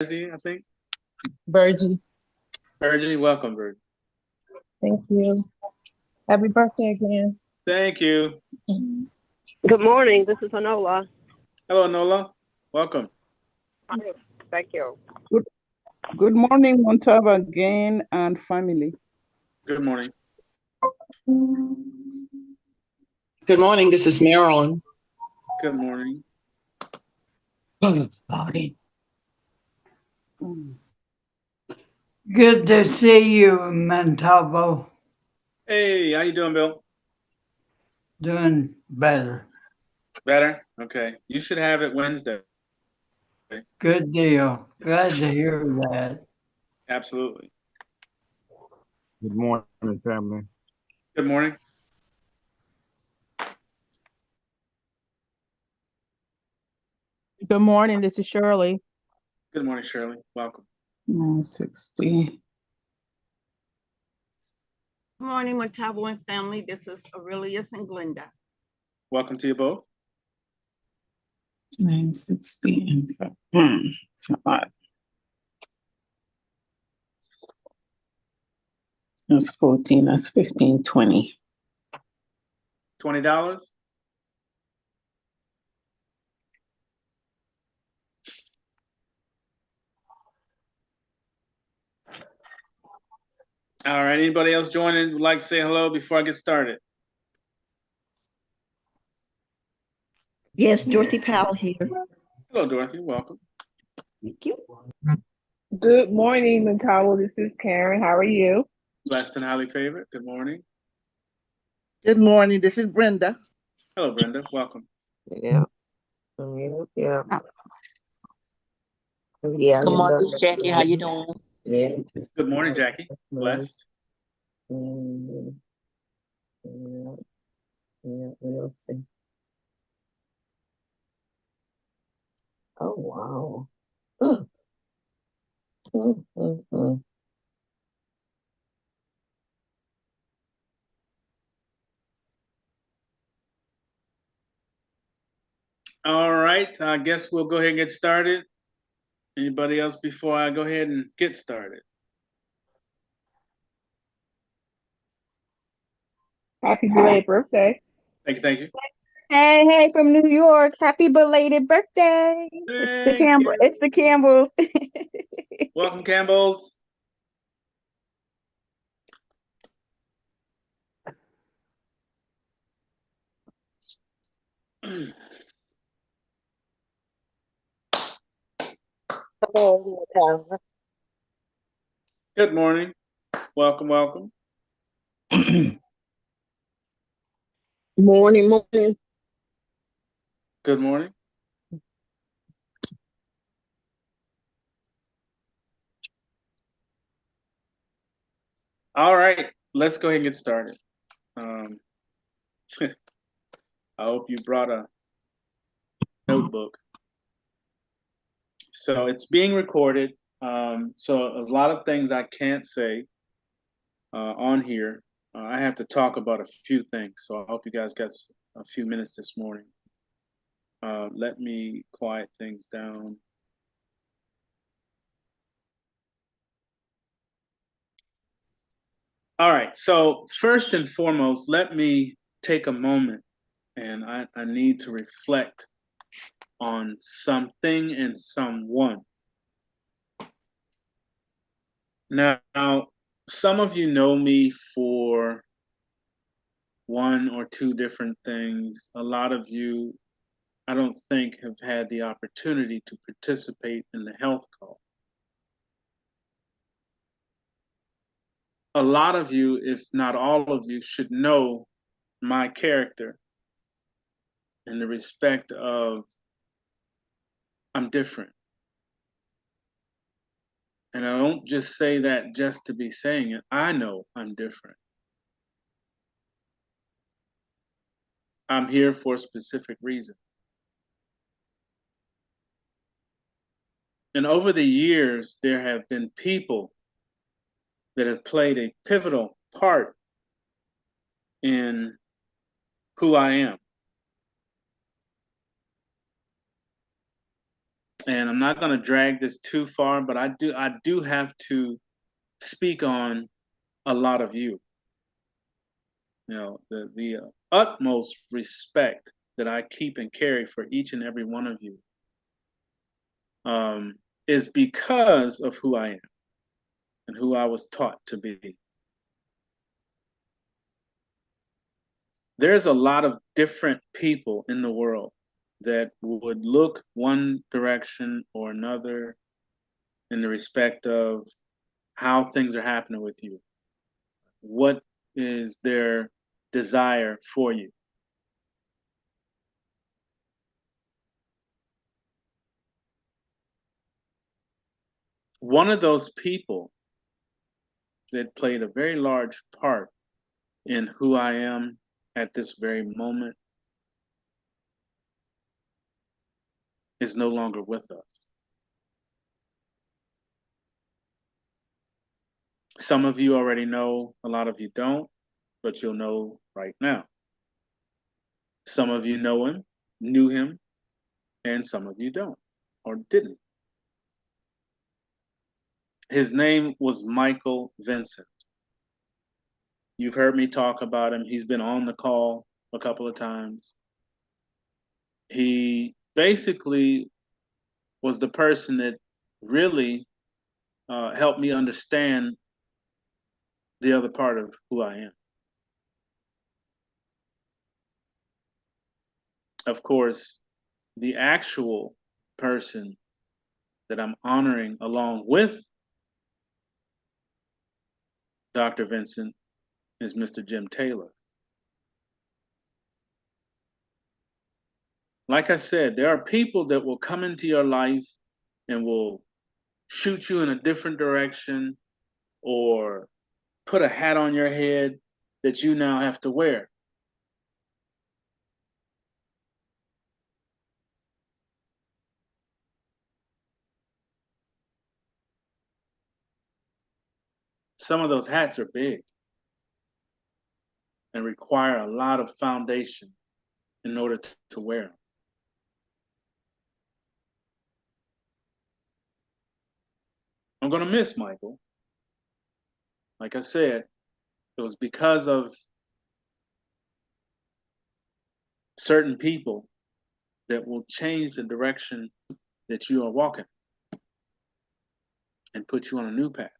Virgie, I think. Virgie. Virgie, welcome, Virgie. Thank you. Happy birthday again. Thank you. Good morning. This is Anola. Hello, Nola. Welcome. Thank you. Good, good morning, Montalvo again and family. Good morning. Good morning. This is Marilyn. Good morning. Howdy. Good to see you, Montalvo. Hey, how you doing, Bill? Doing better. Better? Okay. You should have it Wednesday. Good deal. Glad to hear that. Absolutely. Good morning, family. Good morning. Good morning. This is Shirley. Good morning, Shirley. Welcome. 960. Good morning, Montalvo and family. This is Aurelius and Glenda. Welcome to you both. 960 and 5. That's 14. That's 15, 20. $20. All right. Anybody else joining would like to say hello before I get started? Yes, Dorothy Powell here. Hello, Dorothy. Welcome. Thank you. Good morning, Montalvo. This is Karen. How are you? Blessed and highly favored. Good morning. Good morning. This is Brenda. Hello, Brenda. Welcome. Yeah. Yeah. Good morning, this is Jackie. How you doing? Yeah. Good morning, Jackie. Blessed. We'll see. Oh, wow. All right. I guess we'll go ahead and get started. Anybody else before I go ahead and get started? Happy belated birthday. Thank you. Thank you. Hey, from New York. Happy belated birthday. Thank you. It's the Campbells. Welcome, Campbell's. Good morning. Welcome, welcome. Morning. Good morning. All right, let's go ahead and get started. I hope you brought a notebook. So it's being recorded. So a lot of things I can't say on here. I have to talk about a few things. So I hope you guys got a few minutes this morning. Let me quiet things down. All right, so first and foremost, let me take a moment and I need to reflect on something and someone. Now, some of you know me for one or two different things. A lot of you, I don't think, have had the opportunity to participate in the health call. A lot of you, if not all of you, should know my character in the respect of I'm different. And I don't just say that just to be saying it. I know I'm different. I'm here for a specific reason. And over the years, there have been people that have played a pivotal part in who I am. And I'm not going to drag this too far, but I do have to speak on a lot of you. You know, the utmost respect that I keep and carry for each and every one of you is because of who I am and who I was taught to be. There's a lot of different people in the world that would look one direction or another in the respect of how things are happening with you. What is their desire for you? One of those people that played a very large part in who I am at this very moment is no longer with us. Some of you already know, a lot of you don't, but you'll know right now. Some of you know him, knew him, and some of you don't or didn't. His name was Michael Vincent. You've heard me talk about him. He's been on the call a couple of times. He basically was the person that really helped me understand the other part of who I am. Of course, the actual person that I'm honoring along with Dr. Vincent is Mr. Jim Taylor. Like I said, there are people that will come into your life and will shoot you in a different direction or put a hat on your head that you now have to wear. Some of those hats are big and require a lot of foundation in order to wear them. I'm going to miss Michael. Like I said, it was because of certain people that will change the direction that you are walking and put you on a new path.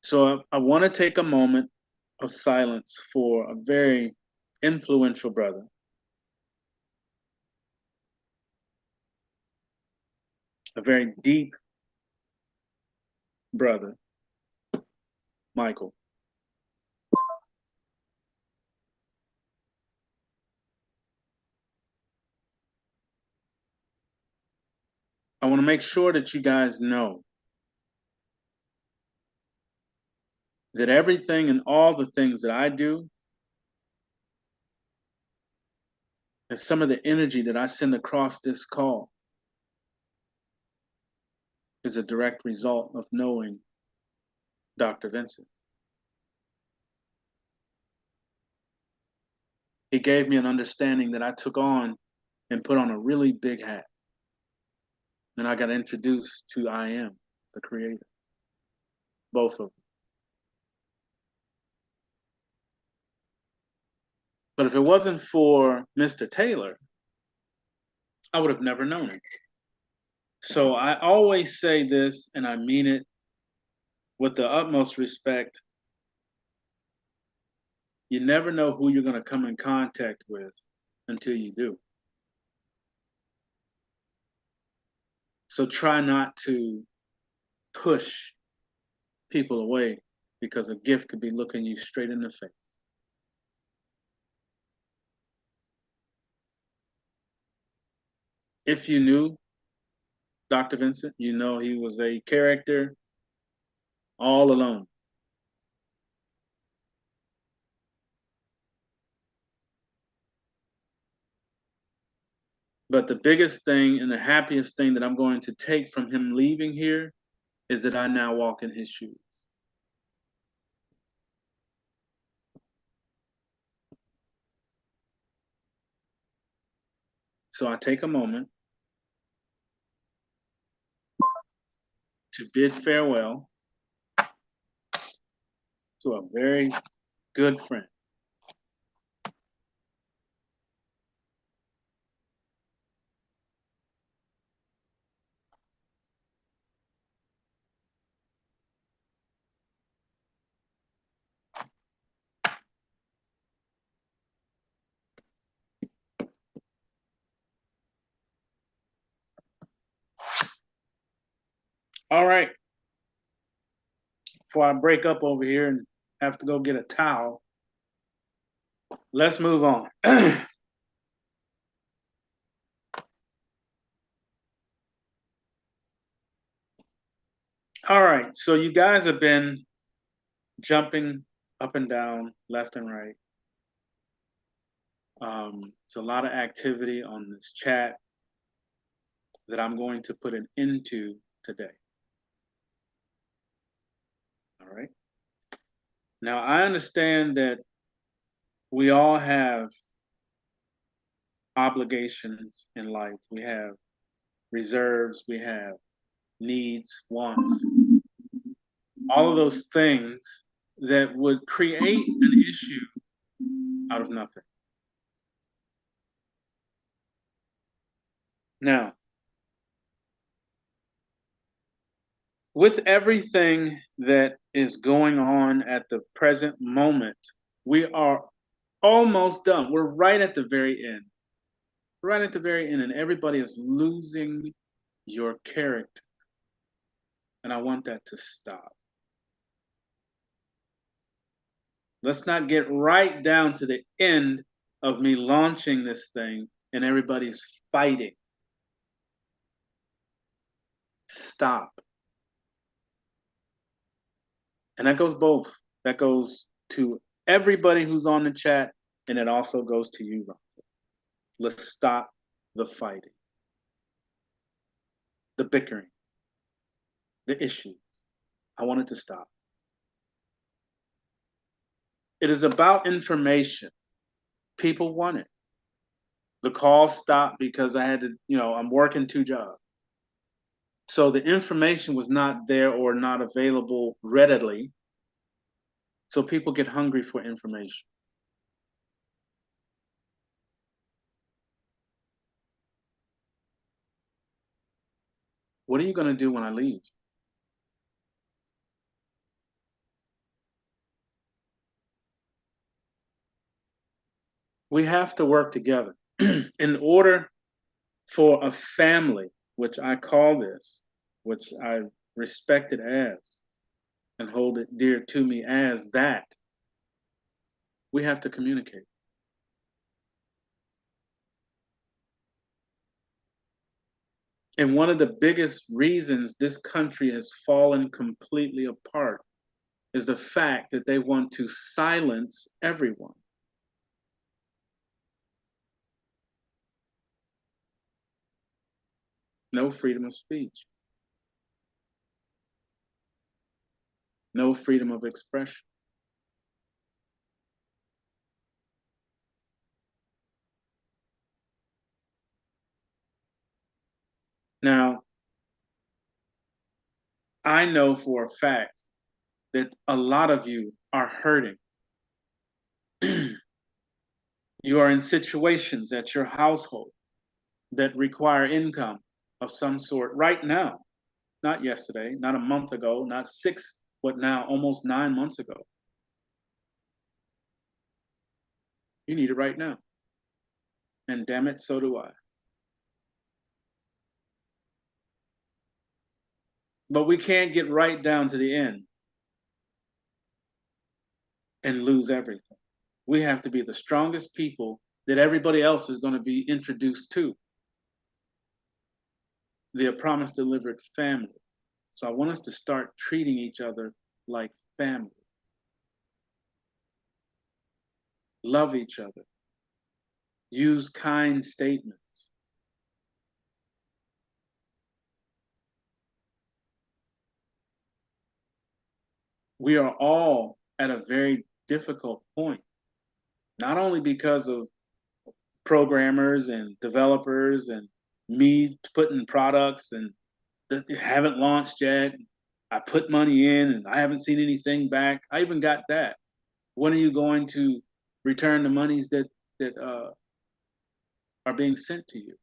So I want to take a moment of silence for a very influential brother, a very deep brother, Michael. I want to make sure that you guys know that everything and all the things that I do and some of the energy that I send across this call is a direct result of knowing Dr. Vincent. He gave me an understanding that I took on and put on a really big hat. And I got introduced to I Am, the creator. Both of them. But if it wasn't for Mr. Taylor, I would have never known him. So I always say this, and I mean it with the utmost respect. You never know who you're going to come in contact with until you do. So try not to push people away because a gift could be looking you straight in the face. If you knew Dr. Vincent, you know he was a character all alone. But the biggest thing and the happiest thing that I'm going to take from him leaving here is that I now walk in his shoes. So I take a moment to bid farewell to a very good friend. All right. Before I break up over here and have to go get a towel, let's move on. All right. So you guys have been jumping up and down, left and right. It's a lot of activity on this chat that I'm going to put an end to today. All right. Now, I understand that we all have obligations in life. We have reserves, we have needs, wants, all of those things that would create an issue out of nothing. Now, with everything that is going on at the present moment, we are almost done. We're right at the very end. Right at the very end, and everybody is losing your character. And I want that to stop. Let's not get right down to the end of me launching this thing and everybody's fighting. Stop. And that goes both. That goes to everybody who's on the chat, and it also goes to you, Ron. Let's stop the fighting, the bickering, the issue. I want it to stop. It is about information. People want it. The call stopped because I had to, I'm working 2 jobs. So the information was not there or not available readily. So people get hungry for information. What are you going to do when I leave? We have to work together in order for a family, which I call this, which I respect it as and hold it dear to me as that. We have to communicate. And one of the biggest reasons this country has fallen completely apart is the fact that they want to silence everyone. No freedom of speech. No freedom of expression. Now, I know for a fact that a lot of you are hurting. You are in situations at your household that require income of some sort right now, not yesterday, not a month ago, not 6, but now almost 9 months ago. You need it right now. And damn it, so do I. But we can't get right down to the end and lose everything. We have to be the strongest people that everybody else is going to be introduced to. The promise delivered family. So I want us to start treating each other like family. Love each other. Use kind statements. We are all at a very difficult point, not only because of programmers and developers and me putting products and that haven't launched yet. I put money in and I haven't seen anything back. I even got that. When are you going to return the monies that are being sent to you?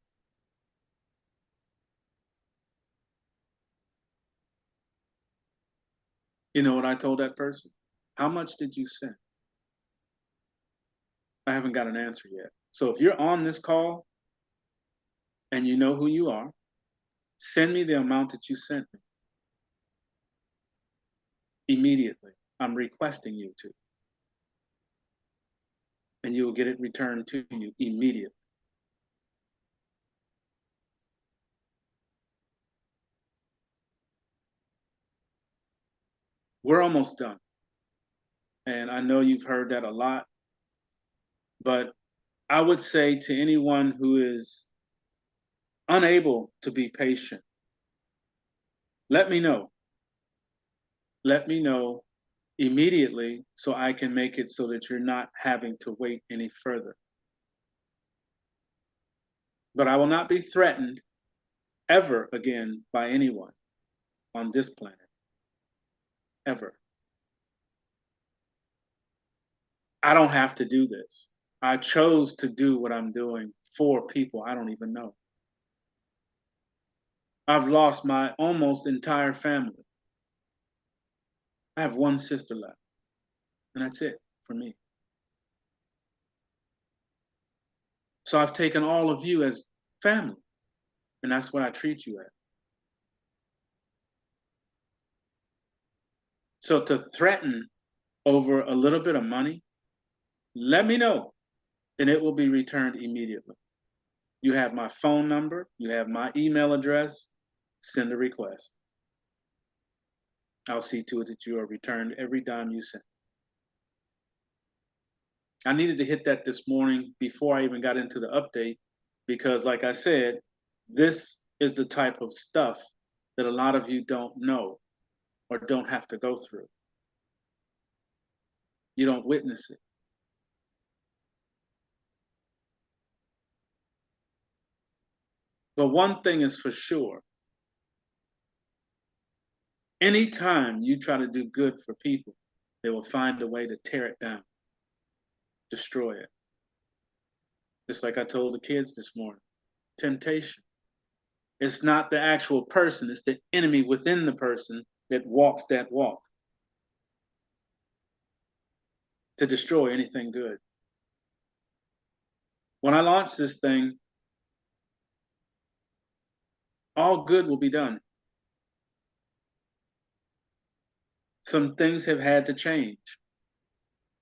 You know what I told that person? How much did you send? I haven't got an answer yet. So if you're on this call and you know who you are, send me the amount that you sent me immediately. I'm requesting you to. And you will get it returned to you immediately. We're almost done. And I know you've heard that a lot, but I would say to anyone who is unable to be patient, let me know. Let me know immediately so I can make it so that you're not having to wait any further. But I will not be threatened ever again by anyone on this planet. Ever. I don't have to do this. I chose to do what I'm doing for people I don't even know. I've lost my almost entire family. I have one sister left, and that's it for me. So I've taken all of you as family, and that's what I treat you as. So to threaten over a little bit of money, let me know, and it will be returned immediately. You have my phone number, you have my email address, send a request. I'll see to it that you are returned every dime you send. I needed to hit that this morning before I even got into the update, because like I said, this is the type of stuff that a lot of you don't know or don't have to go through. You don't witness it. But one thing is for sure, anytime you try to do good for people, they will find a way to tear it down, destroy it. Just like I told the kids this morning, temptation. It's not the actual person, it's the enemy within the person that walks that walk to destroy anything good. When I launch this thing, all good will be done. Some things have had to change.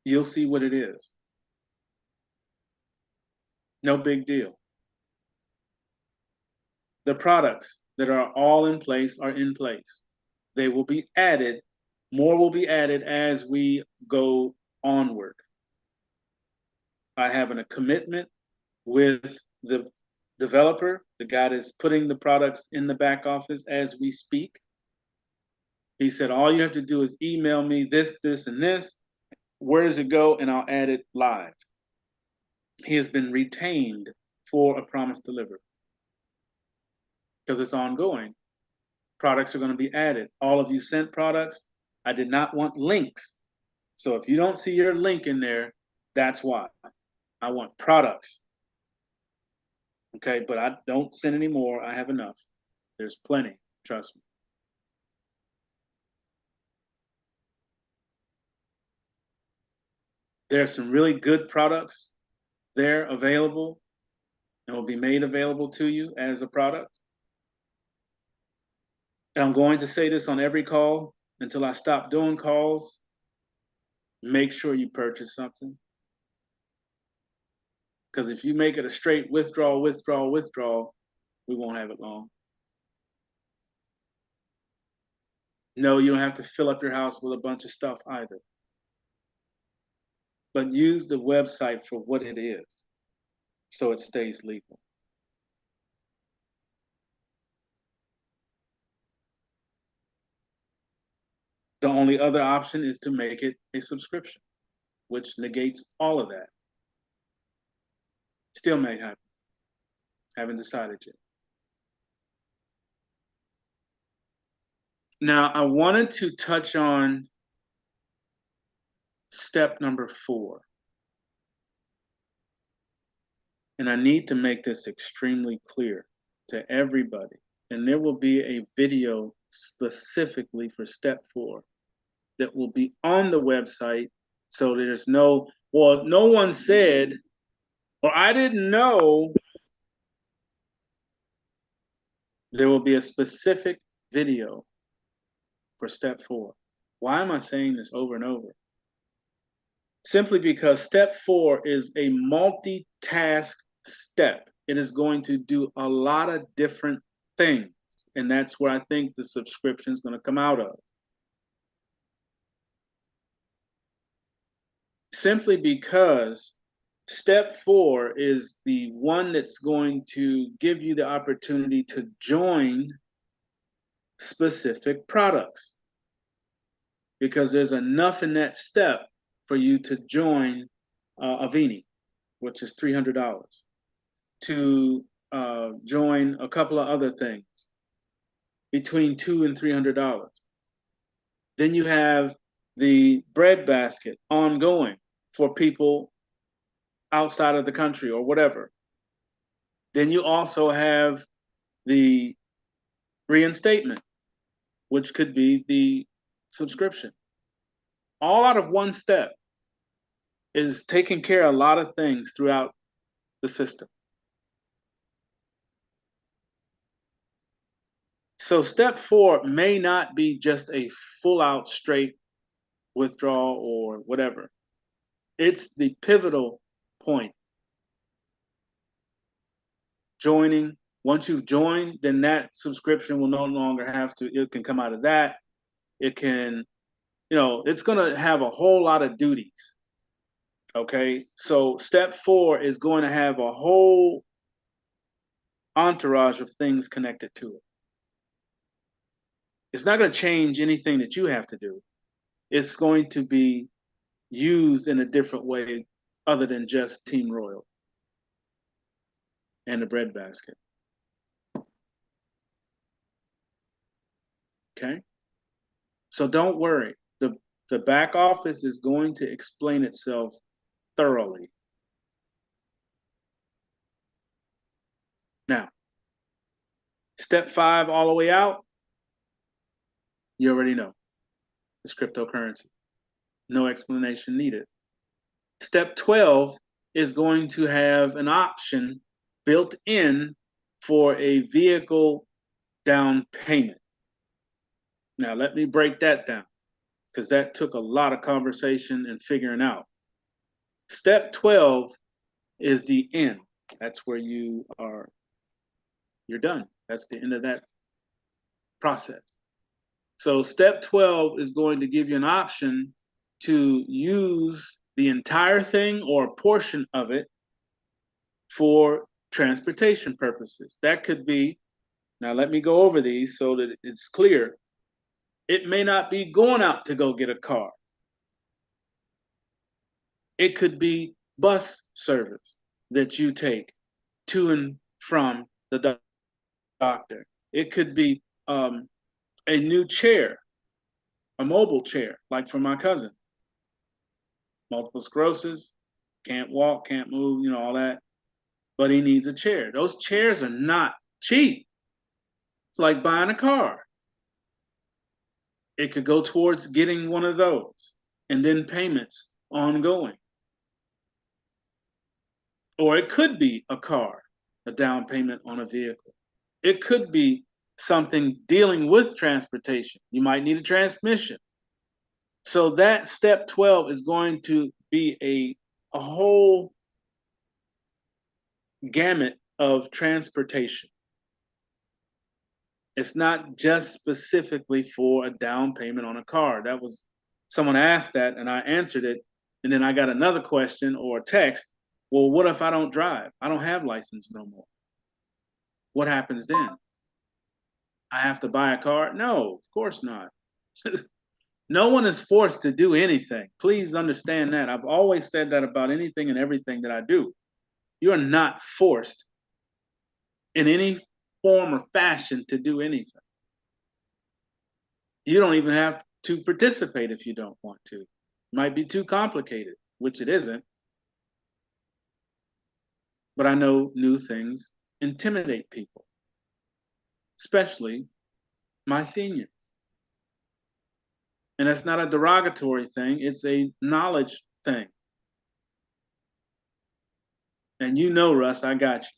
You'll see what it is. No big deal. The products that are all in place are in place. They will be added. More will be added as we go onward. I have a commitment with the developer, the guy that's putting the products in the back office as we speak. He said, all you have to do is email me this, this, and this. Where does it go? And I'll add it live. He has been retained for a promise delivered because it's ongoing. Products are going to be added. All of you sent products. I did not want links. So if you don't see your link in there, that's why. I want products. Okay, but I don't send any more. I have enough. There's plenty, trust me. There are some really good products there available and will be made available to you as a product. And I'm going to say this on every call until I stop doing calls. Make sure you purchase something. Because if you make it a straight withdrawal, withdrawal, withdrawal, we won't have it long. No, you don't have to fill up your house with a bunch of stuff either. But use the website for what it is so it stays legal. The only other option is to make it a subscription, which negates all of that. Still may happen. Haven't decided yet. Now, I wanted to touch on step number 4. And I need to make this extremely clear to everybody. And there will be a video specifically for step 4 that will be on the website. So there's no one said, or I didn't know. There will be a specific video for step 4. Why am I saying this over and over? Simply because step 4 is a multitask step. It is going to do a lot of different things. And that's where I think the subscription is going to come out of. Simply because step 4 is the one that's going to give you the opportunity to join specific products. Because there's enough in that step for you to join Avini, which is $300, to join a couple of other things between $200 and $300. Then you have the bread basket ongoing for people outside of the country or whatever. Then you also have the reinstatement, which could be the subscription. All out of one step is taking care of a lot of things throughout the system. So step 4 may not be just a full out straight withdrawal or whatever. It's the pivotal point. Joining, once you've joined, then that subscription will no longer have to, it can come out of that. It can, it's going to have a whole lot of duties. Okay, so step 4 is going to have a whole entourage of things connected to it. It's not going to change anything that you have to do. It's going to be used in a different way other than just Team Royal and the bread basket. Okay, so don't worry. The back office is going to explain itself thoroughly. Now, step 5 all the way out, you already know. It's cryptocurrency. No explanation needed. Step 12 is going to have an option built in for a vehicle down payment. Now, let me break that down, because that took a lot of conversation and figuring out. Step 12 is the end. That's where you're done. That's the end of that process. So step 12 is going to give you an option to use the entire thing or a portion of it for transportation purposes. That could be, now let me go over these so that it's clear. It may not be going out to go get a car. It could be bus service that you take to and from the doctor. It could be a new chair, a mobile chair, like for my cousin. Multiple sclerosis, can't walk, can't move, all that. But he needs a chair. Those chairs are not cheap. It's like buying a car. It could go towards getting one of those, and then payments ongoing. Or it could be a car, a down payment on a vehicle. It could be something dealing with transportation. You might need a transmission. So that step 12 is going to be a whole gamut of transportation. It's not just specifically for a down payment on a car. That was, someone asked that and I answered it. And then I got another question or a text. Well, what if I don't drive? I don't have license no more. What happens then? I have to buy a car? No, of course not. No one is forced to do anything. Please understand that. I've always said that about anything and everything that I do. You are not forced in any form or fashion to do anything. You don't even have to participate if you don't want to. It might be too complicated, which it isn't. But I know new things intimidate people, especially my seniors. And that's not a derogatory thing, it's a knowledge thing. And you know, Russ, I got you.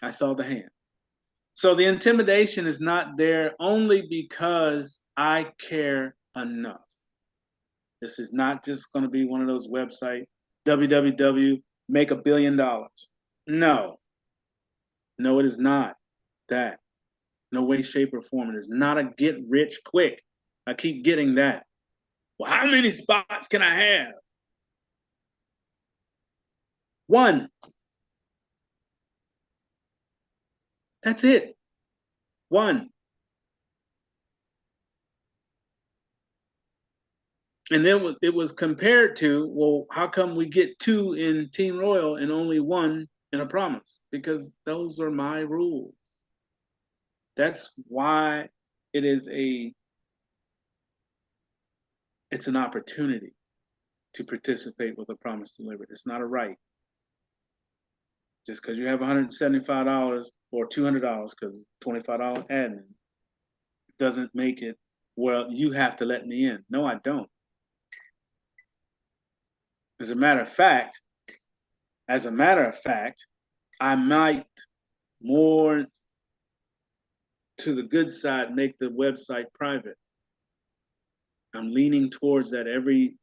I saw the hand. So the intimidation is not there only because I care enough. This is not just going to be one of those websites, www, make $1 billion. No, it is not that. No way, shape, or form. It is not a get rich quick. I keep getting that. Well, how many spots can I have? 1. That's it. 1. And then it was compared to, well, how come we get 2 in Team Royal and only 1 in a promise? Because those are my rules. That's why it's an opportunity to participate with a promise delivered. It's not a right. Just because you have $175 or $200, because $25 admin, doesn't make it, well, you have to let me in. No, I don't. As a matter of fact, I might more to the good side make the website private. I'm leaning towards that. Every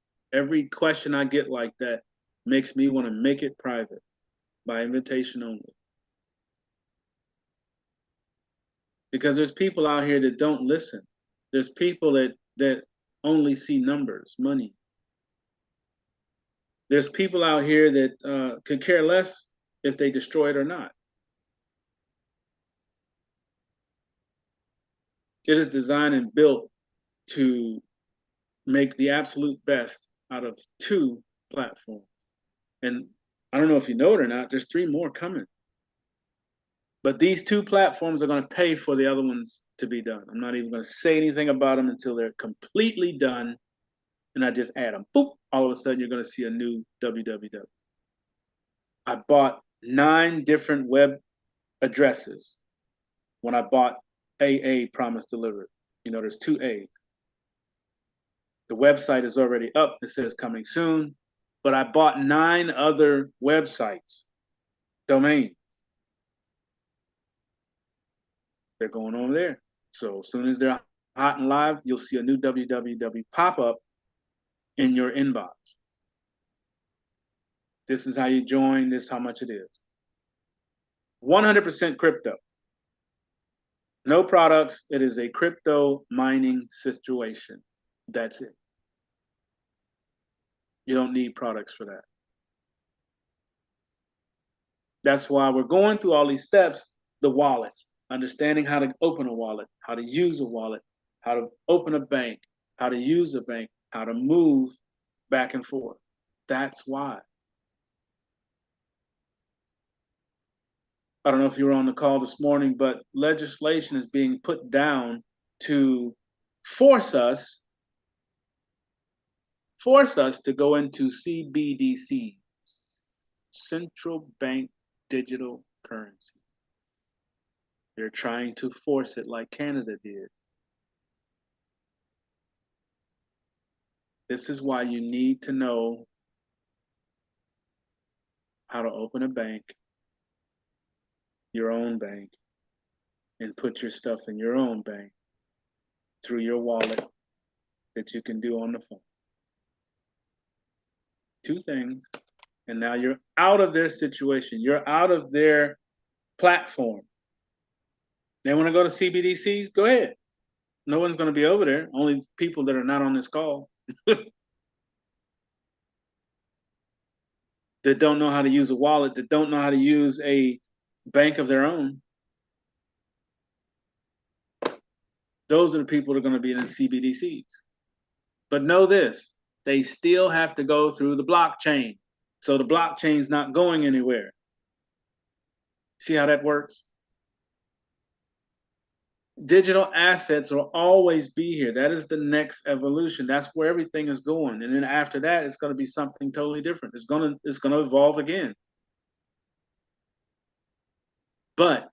question I get like that makes me want to make it private by invitation only. Because there's people out here that don't listen. There's people that only see numbers, money. There's people out here that could care less if they destroy it or not. It is designed and built to make the absolute best out of 2 platforms. And I don't know if you know it or not, there's 3 more coming. But these 2 platforms are going to pay for the other ones to be done. I'm not even going to say anything about them until they're completely done. And I just add them. Boop. All of a sudden, you're going to see a new www. I bought 9 different web addresses when I bought AA Promise Delivered. You know, there's 2 A's. The website is already up. It says coming soon. But I bought 9 other websites, domains. They're going on there. So as soon as they're hot and live, you'll see a new www pop up in your inbox. This is how you join. This is how much it is. 100% crypto. No products. It is a crypto mining situation. That's it. You don't need products for that. That's why we're going through all these steps, the wallets, understanding how to open a wallet, how to use a wallet, how to open a bank, how to use a bank, how to move back and forth. That's why. I don't know if you were on the call this morning, but legislation is being put down to force us to go into CBDC, central bank digital currency. They're trying to force it like Canada did. This is why you need to know how to open a bank, your own bank, and put your stuff in your own bank through your wallet that you can do on the phone. 2 things, and now you're out of their situation. You're out of their platform. They want to go to CBDCs? Go ahead. No one's going to be over there. Only people that are not on this call that don't know how to use a wallet, that don't know how to use a bank of their own. Those are the people that are going to be in the CBDCs. But know this, they still have to go through the blockchain. So the blockchain's not going anywhere. See how that works? Digital assets will always be here. That is the next evolution. That's where everything is going. And then after that, it's going to be something totally different. It's going to evolve again. But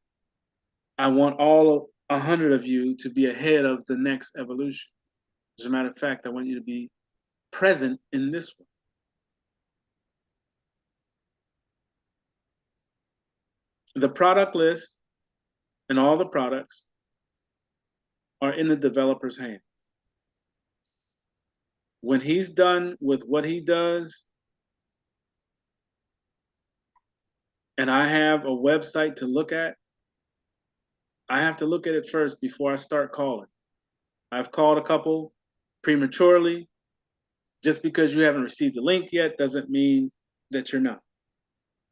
I want all 100 of you to be ahead of the next evolution. As a matter of fact, I want you to be present in this one. The product list and all the products are in the developer's hands. When he's done with what he does, and I have a website to look at, I have to look at it first before I start calling. I've called a couple prematurely. Just because you haven't received the link yet doesn't mean that you're not.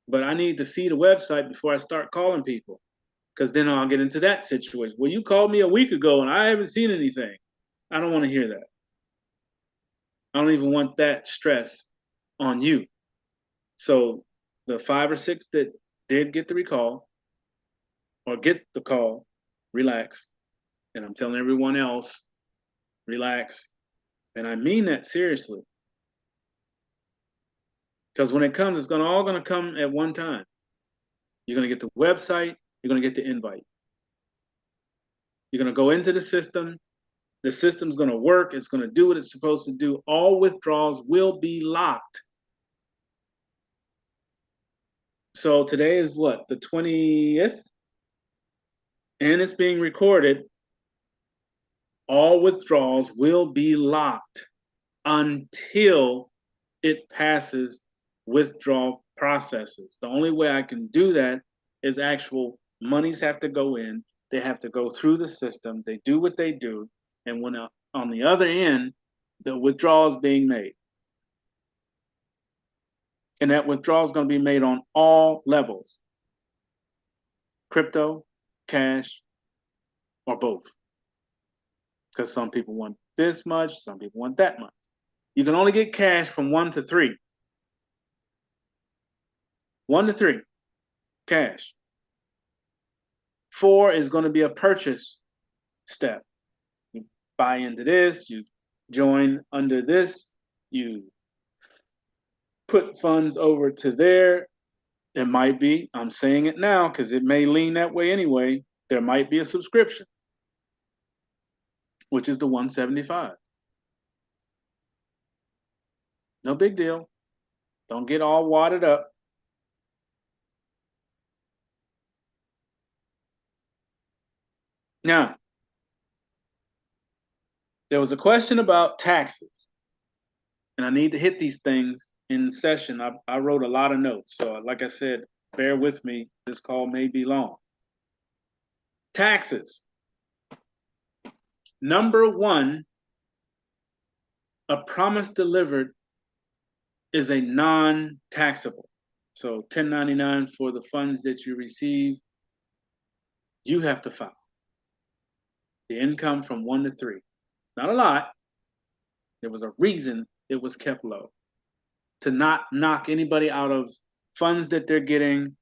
But I need to see the website before I start calling people, because then I'll get into that situation. Well, you called me a week ago and I haven't seen anything. I don't want to hear that. I don't even want that stress on you. So the 5 or 6 that did get the recall or get the call, relax. And I'm telling everyone else, relax. And I mean that seriously. Because when it comes, it's all going to come at one time. You're going to get the website, you're going to get the invite. You're going to go into the system. The system's going to work. It's going to do what it's supposed to do. All withdrawals will be locked. So today is what? The 20th? And it's being recorded. All withdrawals will be locked until it passes withdrawal processes. The only way I can do that is actual monies have to go in. They have to go through the system. They do what they do. And when on the other end, the withdrawal is being made. And that withdrawal is going to be made on all levels. Crypto, cash, or both. Because some people want this much, some people want that much. You can only get cash from 1 to 3. 1 to 3, cash. 4 is going to be a purchase step. You buy into this, you join under this, you put funds over to there. It might be, I'm saying it now because it may lean that way anyway, there might be a subscription, which is the 175. No big deal. Don't get all wadded up. Now, there was a question about taxes, and I need to hit these things in session. I wrote a lot of notes, so like I said, bear with me. This call may be long. Taxes. Number 1, a promise delivered is a non-taxable. So 1099 for the funds that you receive, you have to file. The income from 1 to 3. Not a lot. There was a reason it was kept low. To not knock anybody out of funds that they're getting,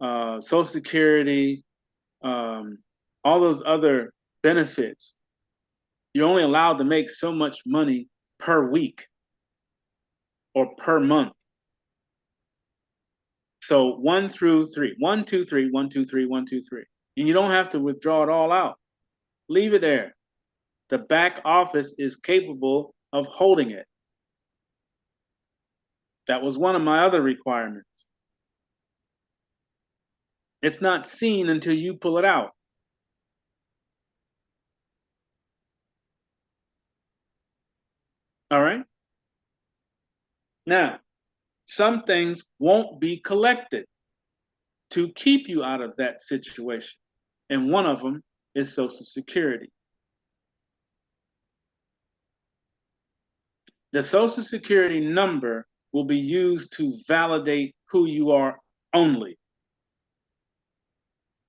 Social Security, all those other benefits. You're only allowed to make so much money per week or per month. So 1 through 3. 1, 2, 3, 1, 2, 3, 1, 2, 3. And you don't have to withdraw it all out. Leave it there. The back office is capable of holding it. That was one of my other requirements. It's not seen until you pull it out. All right? Now, some things won't be collected to keep you out of that situation. And one of them is Social Security. The Social Security number will be used to validate who you are only.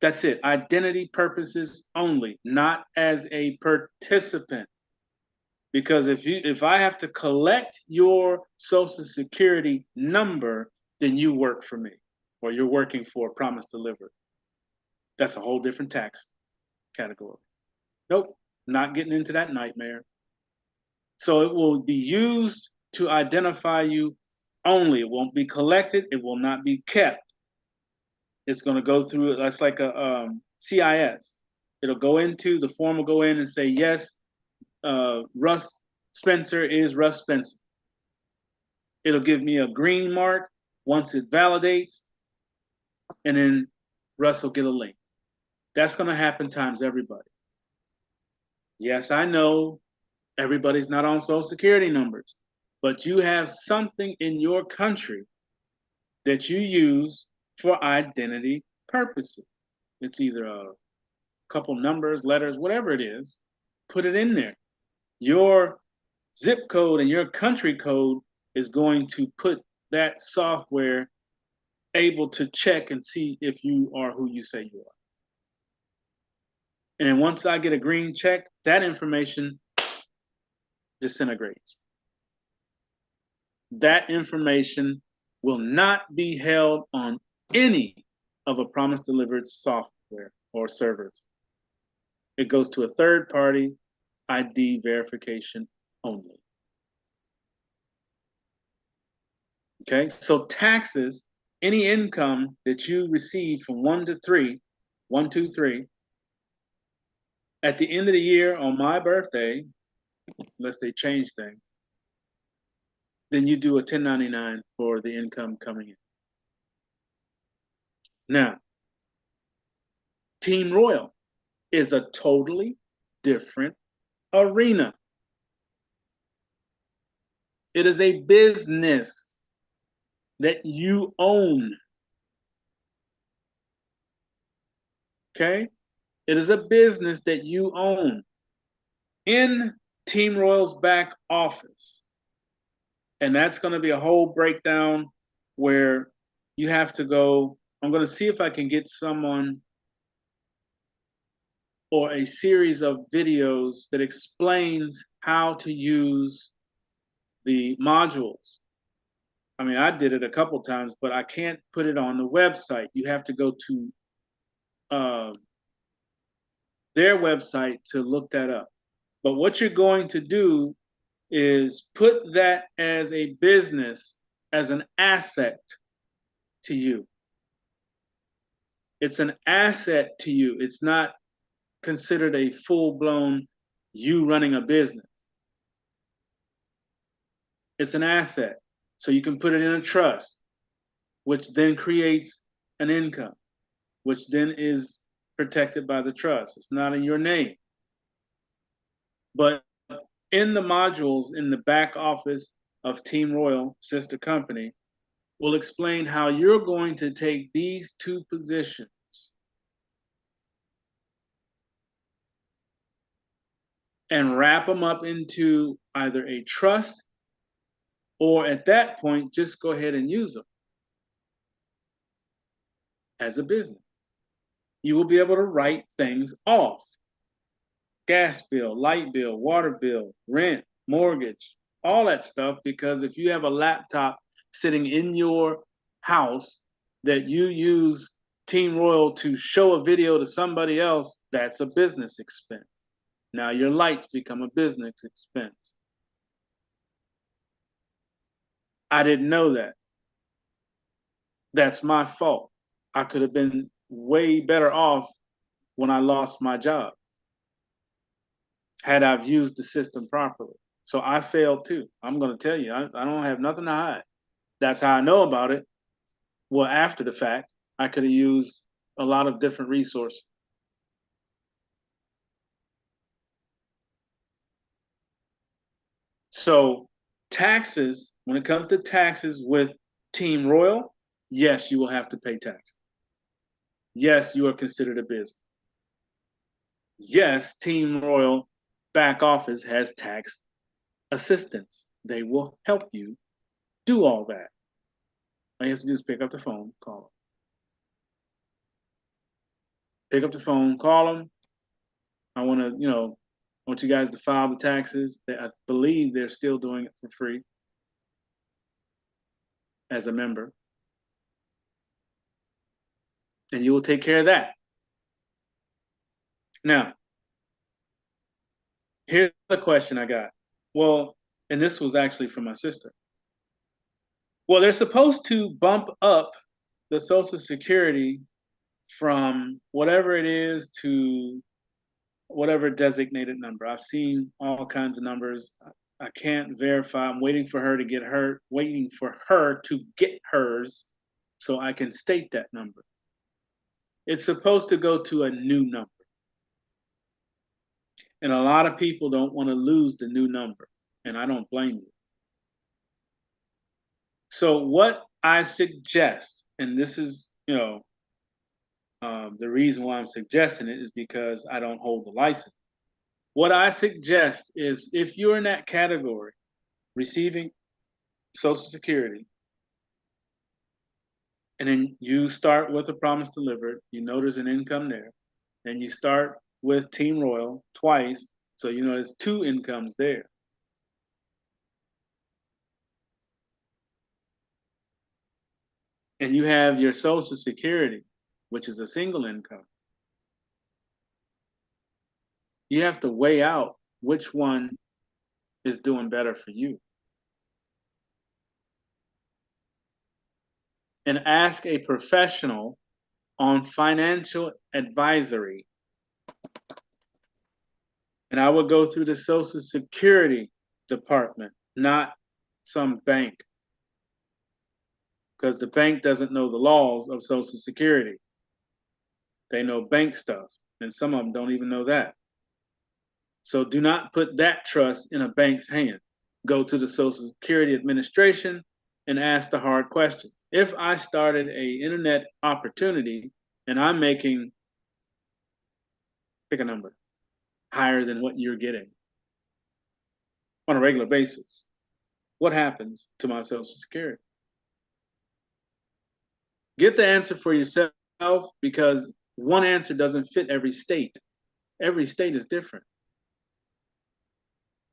That's it. Identity purposes only, not as a participant. Because if I have to collect your Social Security number, then you work for me, or you're working for Promise Delivered. That's a whole different tax category. Nope, not getting into that nightmare. So it will be used to identify you only. It won't be collected. It will not be kept. It's going to go through, that's like a CIS. It'll go into, the form will go in and say, yes, Russ Spencer is Russ Spencer. It'll give me a green mark once it validates, and then Russ will get a link. That's going to happen times everybody. Yes, I know everybody's not on Social Security numbers, but you have something in your country that you use for identity purposes. It's either a couple numbers, letters, whatever it is, put it in there. Your zip code and your country code is going to put that software able to check and see if you are who you say you are. And then once I get a green check, that information disintegrates. That information will not be held on any of a Promise Delivered software or servers. It goes to a third party ID verification only. Okay, so taxes, any income that you receive from 1 to 3, 1, 2, 3, at the end of the year on my birthday, unless they change things, then you do a 1099 for the income coming in. Now, Team Royal is a totally different arena. It is a business that you own. Okay? It is a business that you own in Team Royal's back office. And that's going to be a whole breakdown where you have to go. I'm going to see if I can get someone or a series of videos that explains how to use the modules. I mean, I did it a couple times, but I can't put it on the website. You have to go to their website to look that up. But what you're going to do is put that as a business, as an asset to you. It's an asset to you. It's not considered a full-blown you running a business. It's an asset. So you can put it in a trust, which then creates an income, which then is protected by the trust. It's not in your name. But in the modules in the back office of Team Royal, sister company, will explain how you're going to take these two positions and wrap them up into either a trust, or at that point, just go ahead and use them as a business. You will be able to write things off. Gas bill, light bill, water bill, rent, mortgage, all that stuff, because if you have a laptop sitting in your house that you use Team Royal to show a video to somebody else, that's a business expense. Now your lights become a business expense. I didn't know that. That's my fault. I could have been way better off when I lost my job had I used the system properly. So I failed too. I'm going to tell you, I don't have nothing to hide. That's how I know about it. Well, after the fact, I could have used a lot of different resources. So taxes, when it comes to taxes with Team Royal, yes, you will have to pay taxes. Yes, you are considered a business. Yes, Team Royal back office has tax assistance. They will help you do all that. All you have to do is pick up the phone, call them. Pick up the phone, call them. I want to, I want you guys to file the taxes. I believe they're still doing it for free as a member. and you will take care of that. Now, here's the question I got. Well, and this was actually from my sister. Well, they're supposed to bump up the Social Security from whatever it is to whatever designated number. I've seen all kinds of numbers. I can't verify. I'm waiting for her to get hers so I can state that number. It's supposed to go to a new number. And a lot of people don't want to lose the new number, and I don't blame you. So what I suggest, and this is, the reason why I'm suggesting it is because I don't hold the license. What I suggest is if you're in that category, receiving Social Security, and then you start with a promise delivered, you know there's an income there, and you start with Team Royal twice, so you know there's 2 incomes there. And you have your Social Security, which is a single income. You have to weigh out which one is doing better for you. And ask a professional on financial advisory. And I would go through the Social Security department, not some bank. Because the bank doesn't know the laws of Social Security. They know bank stuff, and some of them don't even know that. So do not put that trust in a bank's hand. Go to the Social Security Administration and ask the hard question. If I started an internet opportunity and I'm making, pick a number, higher than what you're getting on a regular basis, what happens to my Social Security? Get the answer for yourself, because one answer doesn't fit every state. Every state is different.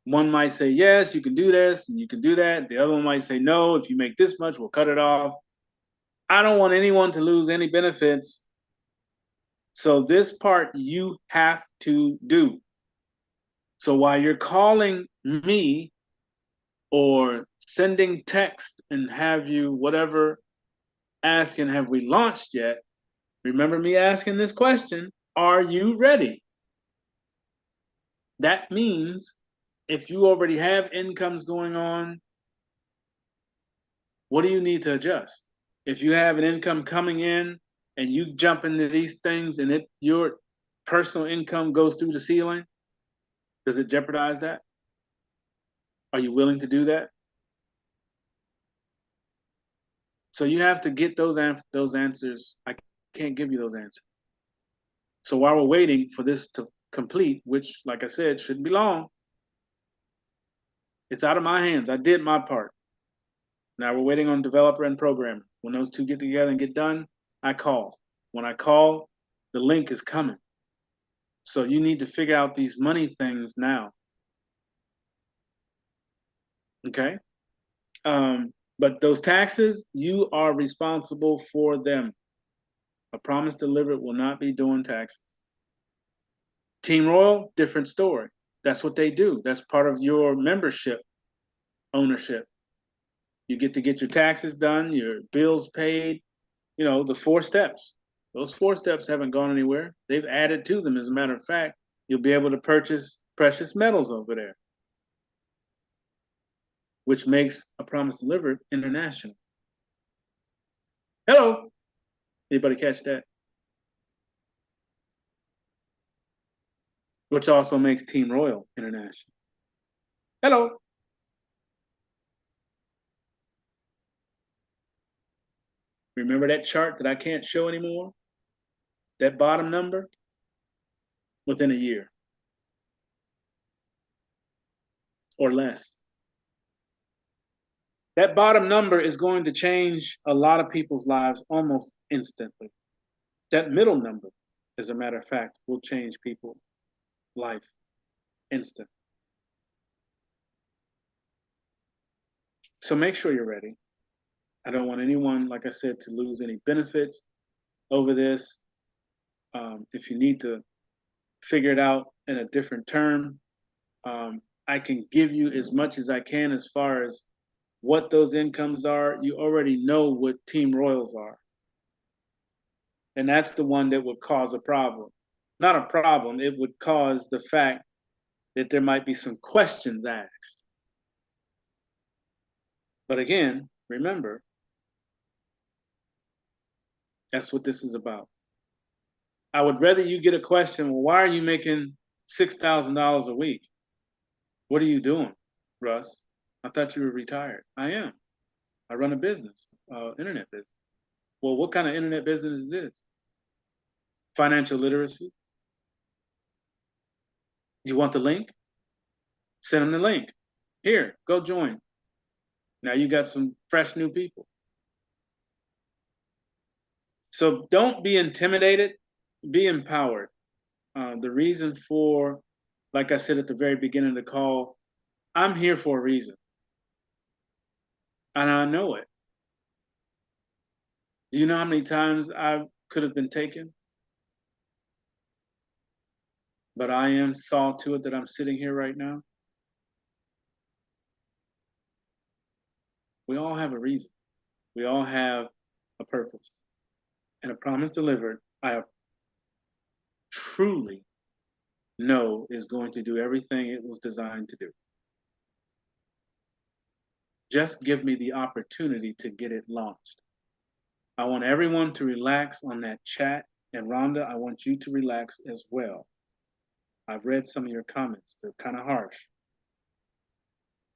One might say, yes, you can do this and you can do that. The other one might say, no, if you make this much, we'll cut it off. I don't want anyone to lose any benefits. So this part you have to do. So while you're calling me or sending text and have you whatever asking, have we launched yet? Remember me asking this question, are you ready? That means if you already have incomes going on, what do you need to adjust? If you have an income coming in and you jump into these things and your personal income goes through the ceiling, does it jeopardize that? Are you willing to do that? So you have to get those answers. I can't give you those answers. So while we're waiting for this to complete, which, like I said, shouldn't be long, it's out of my hands. I did my part. Now we're waiting on developer and programmer. When those two get together and get done, I call. When I call, the link is coming. So you need to figure out these money things now. Okay? But those taxes, you are responsible for them. A promise delivered will not be doing taxes. Team Royal, different story. That's what they do. That's part of your membership ownership. You get to get your taxes done, your bills paid, the 4 steps. Those 4 steps haven't gone anywhere. They've added to them. As a matter of fact, you'll be able to purchase precious metals over there, which makes a promise delivered international. Hello. Anybody catch that? Which also makes Team Royal international. Hello. Remember that chart that I can't show anymore? That bottom number? Within a year. Or less. That bottom number is going to change a lot of people's lives almost instantly. That middle number, as a matter of fact, will change people's life instantly. So make sure you're ready. I don't want anyone, like I said, to lose any benefits. over this. If you need to figure it out in a different term, I can give you as much as I can as far as what those incomes are. You already know what Team Royals are. And that's the one that would cause a problem. Not a problem, it would cause the fact that there might be some questions asked. But again, remember, that's what this is about. I would rather you get a question, well, why are you making $6,000 a week? What are you doing, Russ? I thought you were retired. I am. I run a business, internet business. Well, what kind of internet business is this? Financial literacy? You want the link? Send them the link. Here, go join. Now you got some fresh new people. So don't be intimidated, be empowered. The reason for, like I said at the very beginning of the call, I'm here for a reason. And I know it. Do you know how many times I could have been taken? But I saw to it that I'm sitting here right now. We all have a reason. We all have a purpose. And a promise delivered, I truly know is going to do everything it was designed to do. Just give me the opportunity to get it launched. I want everyone to relax on that chat. And Rhonda, I want you to relax as well. I've read some of your comments. They're kind of harsh.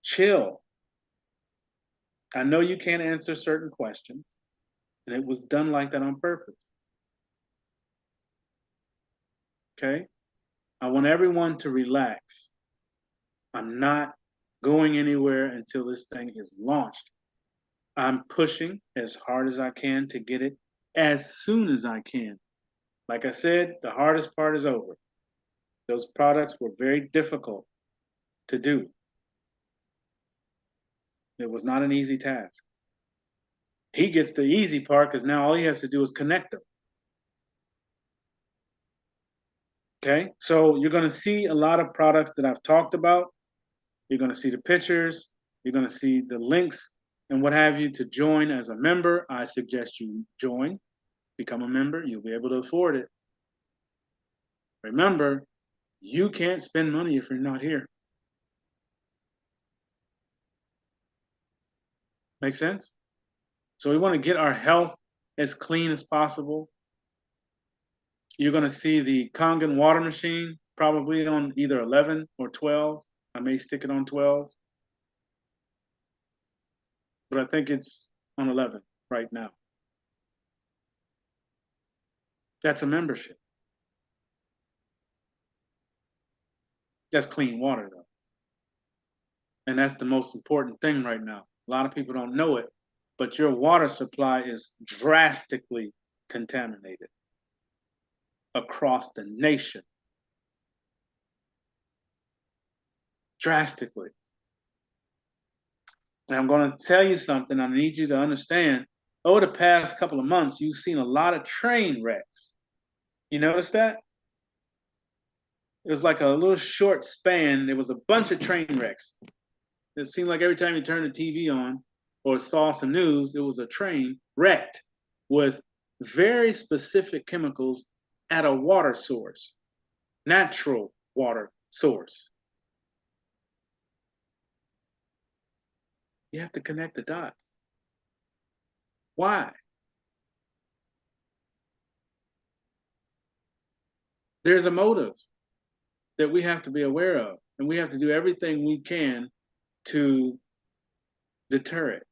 Chill. I know you can't answer certain questions, and it was done like that on purpose. Okay? I want everyone to relax. I'm not going anywhere until this thing is launched. I'm pushing as hard as I can to get it as soon as I can. Like I said, the hardest part is over. Those products were very difficult to do. It was not an easy task. He gets the easy part because now all he has to do is connect them. Okay, so you're going to see a lot of products that I've talked about. You're going to see the pictures. You're going to see the links and what have you to join as a member. I suggest you join, become a member. You'll be able to afford it. Remember, you can't spend money if you're not here. Make sense? So we want to get our health as clean as possible. You're going to see the Kangen water machine probably on either 11 or 12. I may stick it on 12. But I think it's on 11 right now. That's a membership. That's clean water, though. And that's the most important thing right now. A lot of people don't know it, but your water supply is drastically contaminated across the nation. Drastically. And I'm going to tell you something. I need you to understand. Over the past couple of months, you've seen a lot of train wrecks. You notice that? It was like a little short span. There was a bunch of train wrecks. It seemed like every time you turned the TV on or saw some news, it was a train wrecked with very specific chemicals at a water source, natural water source. You have to connect the dots. Why? There's a motive that we have to be aware of, and we have to do everything we can to deter it.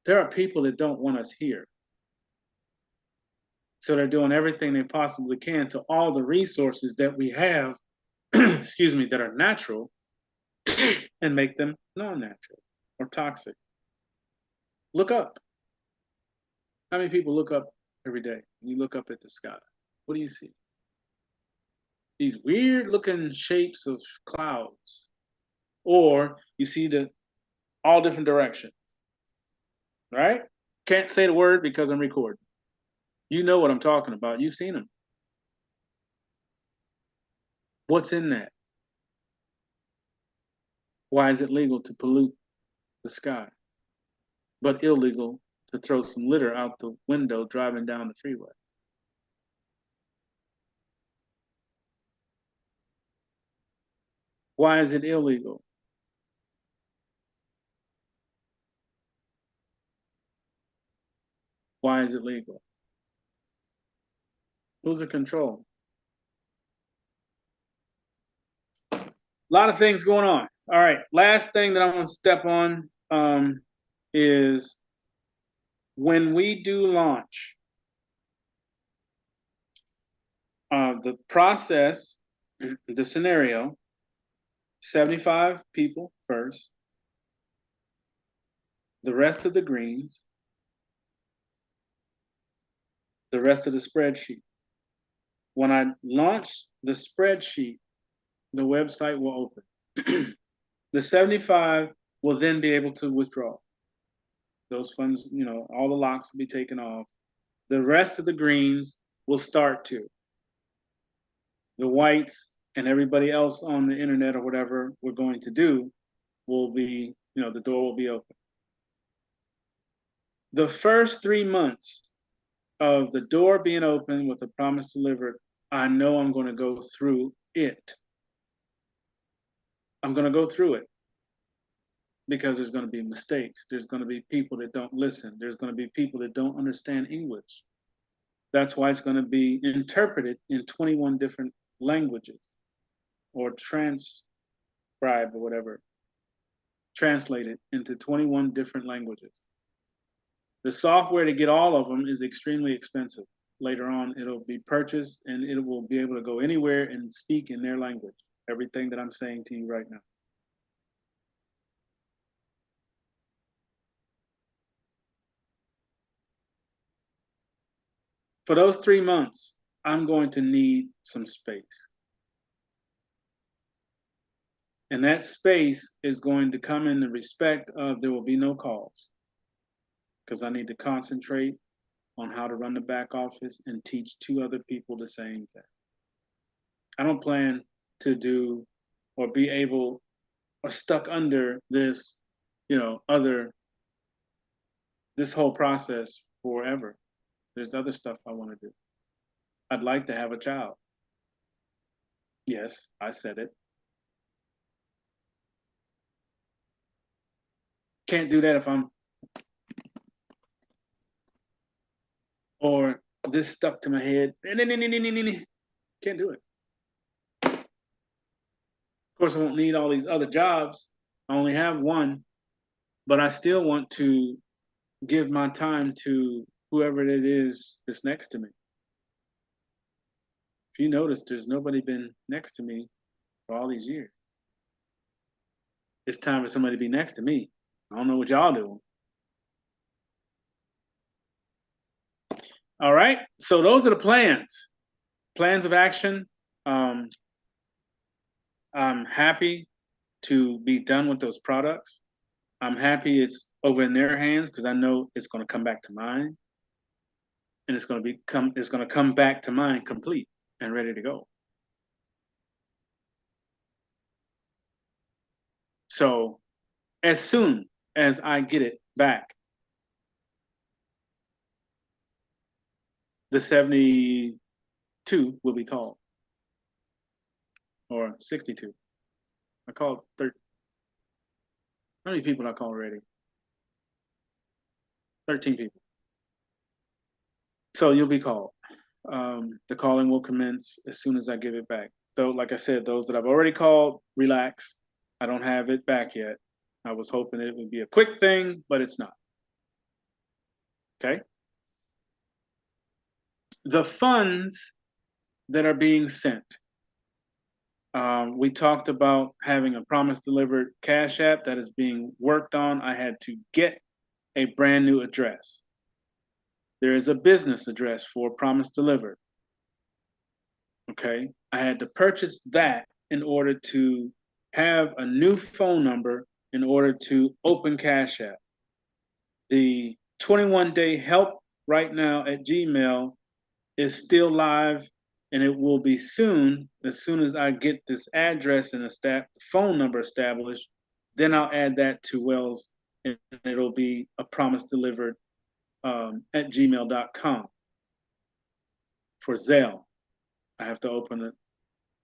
There are people that don't want us here. So they're doing everything they possibly can to all the resources that we have, excuse me, that are natural and make them non-natural or toxic. Look up. How many people look up every day? You look up at the sky. What do you see? These weird looking shapes of clouds. Or you see all different directions, right? Can't say the word because I'm recording. You know what I'm talking about. You've seen them. What's in that? Why is it legal to pollute the sky, but illegal to throw some litter out the window driving down the freeway? Why is it illegal? Why is it legal? Who's in control? A lot of things going on. All right, last thing that I want to step on is when we do launch, the process, the scenario, 75 people first, the rest of the greens, the rest of the spreadsheet. When I launch the spreadsheet, the website will open. The 75 will then be able to withdraw. Those funds, you know, all the locks will be taken off. The rest of the greens will start to. The whites and everybody else on the internet or whatever we're going to do will be, you know, the door will be open. The first 3 months of the door being open with a promise delivered, I know I'm going to go through it. I'm going to go through it because there's going to be mistakes. There's going to be people that don't listen. There's going to be people that don't understand English. That's why it's going to be interpreted in 21 different languages, or transcribed or whatever, translated into 21 different languages. The software to get all of them is extremely expensive. Later on, it'll be purchased and it will be able to go anywhere and speak in their language. Everything that I'm saying to you right now. For those 3 months, I'm going to need some space. And that space is going to come in the respect of there will be no calls, because I need to concentrate on how to run the back office and teach 2 other people the same thing. I don't plan to do or be able or stuck under this, you know, this whole process forever. There's other stuff I want to do. I'd like to have a child. Yes, I said it. Can't do that if I'm, or this stuck to my head. Can't do it. Of course, I won't need all these other jobs. I only have one, but I still want to give my time to whoever it is that's next to me. If you notice, there's nobody been next to me for all these years. It's time for somebody to be next to me. I don't know what y'all do. All right, so those are the plans. Plans of action. I'm happy to be done with those products. I'm happy it's over in their hands because I know it's going to come back to mine, and it's going to come back to mine complete and ready to go. So as soon as I get it back, the 72 will be called, or 62. I called 30. How many people did I call already? 13 people. So you'll be called. The calling will commence as soon as I give it back. Though, like I said, those that I've already called, relax. I don't have it back yet. I was hoping it would be a quick thing, but it's not. Okay? The funds that are being sent. We talked about having a promise delivered Cash App that is being worked on. I had to get a brand new address. There is a business address for promise delivered. Okay, I had to purchase that in order to have a new phone number in order to open Cash App. The 21-day help right now at Gmail is still live, and it will be soon. As soon as I get this address and phone number established, then I'll add that to Wells, and it'll be a promise delivered at gmail.com. For Zelle, I have to open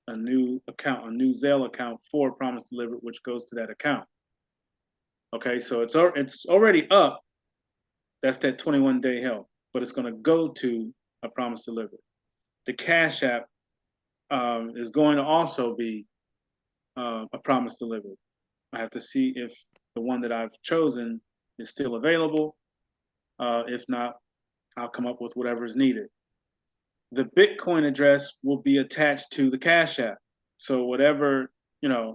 a new account, a new Zelle account for promise delivered, which goes to that account. Okay, so it's already up. That's that 21-day help, but it's going to go to a promise delivered. The Cash App is going to also be a promise delivered. I have to see if the one that I've chosen is still available. If not, I'll come up with whatever is needed. The Bitcoin address will be attached to the Cash App. So whatever,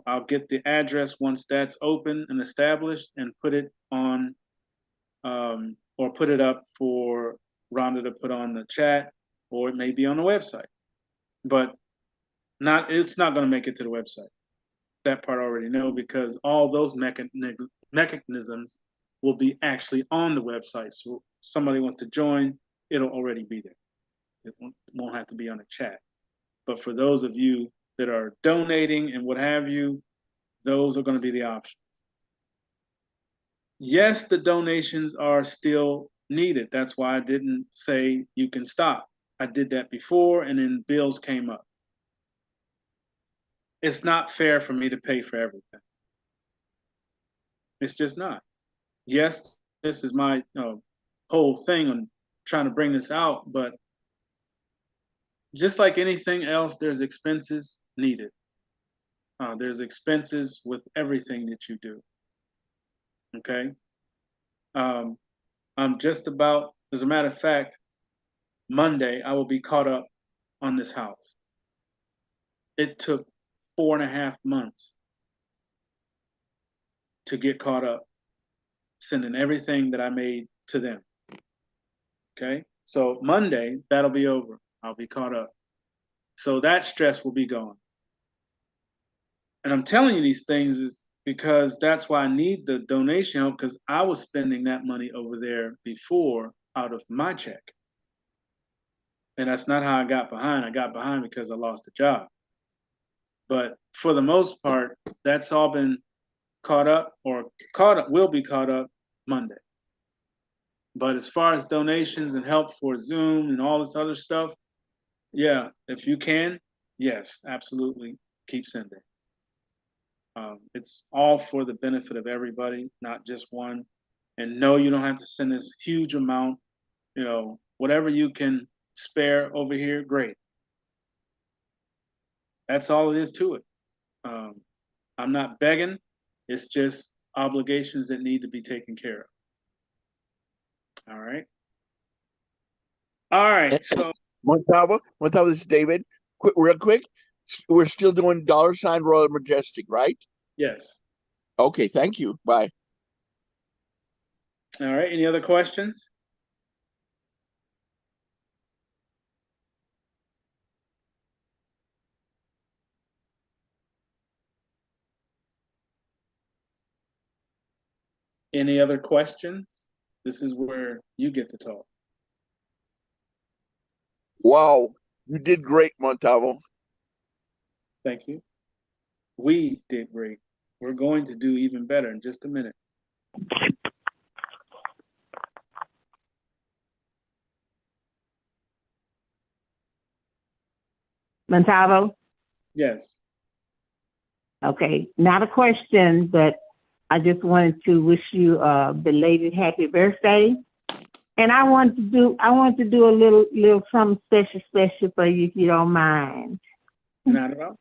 I'll get the address once that's open and established and put it on, or put it up for Rhonda to put on the chat, or it may be on the website. But it's not going to make it to the website. That part I already know, because all those mechanisms will be actually on the website. So if somebody wants to join, it'll already be there. It won't have to be on a chat. But for those of you that are donating and what have you, those are going to be the options. Yes, the donations are still needed. That's why I didn't say you can stop. I did that before, and then bills came up. It's not fair for me to pay for everything. It's just not. Yes, this is my whole thing on trying to bring this out, but just like anything else, there's expenses needed. There's expenses with everything that you do. Okay. I'm just about, as a matter of fact, Monday, I will be caught up on this house. It took 4.5 months to get caught up, sending everything that I made to them. Okay. So Monday, that'll be over. I'll be caught up. So that stress will be gone. And I'm telling you these things is because that's why I need the donation help, because I was spending that money over there before out of my check. And that's not how I got behind. I got behind because I lost a job. But for the most part, that's all been caught up, will be caught up Monday. But as far as donations and help for Zoom and all this other stuff, yeah, if you can, yes, absolutely, keep sending. It's all for the benefit of everybody, not just one. And no, you don't have to send this huge amount. Whatever you can spare over here, great. That's all it is to it. I'm not begging. It's just obligations that need to be taken care of. All right. All right. So Montavo, this is David. Real quick. We're still doing $ Royal Majestic, right? Yes. Okay, thank you. Bye. All right. Any other questions? Any other questions? This is where you get to talk. Wow, you did great, Montavo. Thank you. We did great. We're going to do even better in just a minute. Montavo? Yes. Okay, not a question, but I just wanted to wish you a belated happy birthday. And I want to do a little something special for you if you don't mind. Not at all.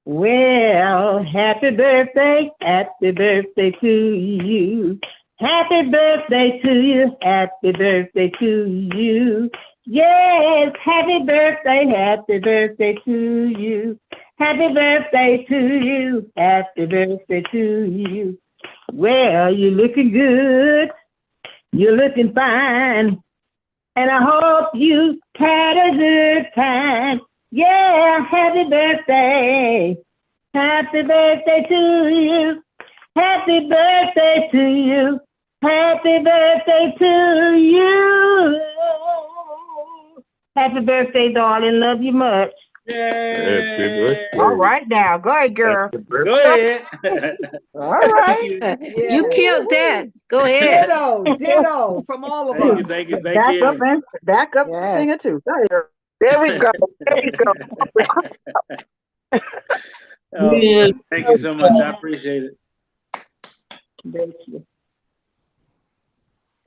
Well, happy birthday to you. Happy birthday to you, happy birthday to you. Yes, happy birthday to you. Happy birthday to you, happy birthday to you. Well, you're looking good, you're looking fine, and I hope you had a good time. Yeah, happy birthday to you, happy birthday to you. Happy birthday to you. Happy birthday, darling. Love you much. Happy birthday. All right now. Go ahead, girl. Go ahead. All right. You killed that. Go ahead. Ditto from all of Thank you, us. thank you, thank Back you. up and back up the singer Yes. too. Go ahead. There we go. There we go. Oh, thank you so much. I appreciate it.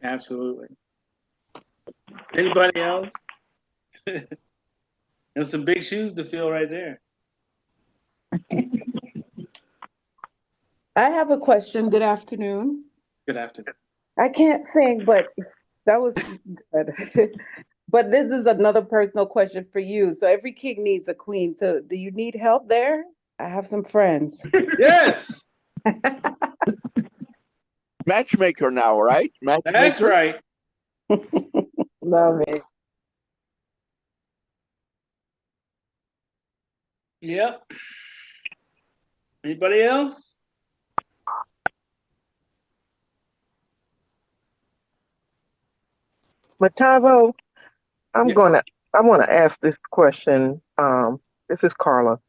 Absolutely. Anybody else? There's some big shoes to fill right there. I have a question. Good afternoon. Good afternoon. I can't sing, but that was good. But this is another personal question for you. So every king needs a queen. So do you need help there? I have some friends. Yes, Matchmaker now, right? Matchmaker. that's right. Love it. Yep. Anybody else? Matavo, I Yeah. want to ask this question. This is Carla.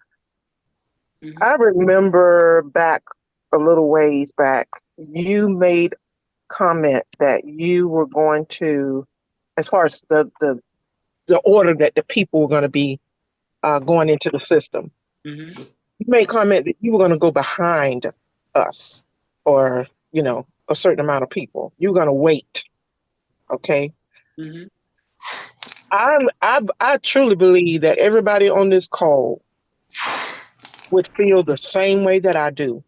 Mhm. I remember back a little ways back, you made comment that you were going to, as far as the order that the people were going to be going into the system. Mhm. You made comment that you were going to go behind us, or a certain amount of people. You're going to wait. Okay. Mhm. I truly believe that everybody on this call would feel the same way that I do.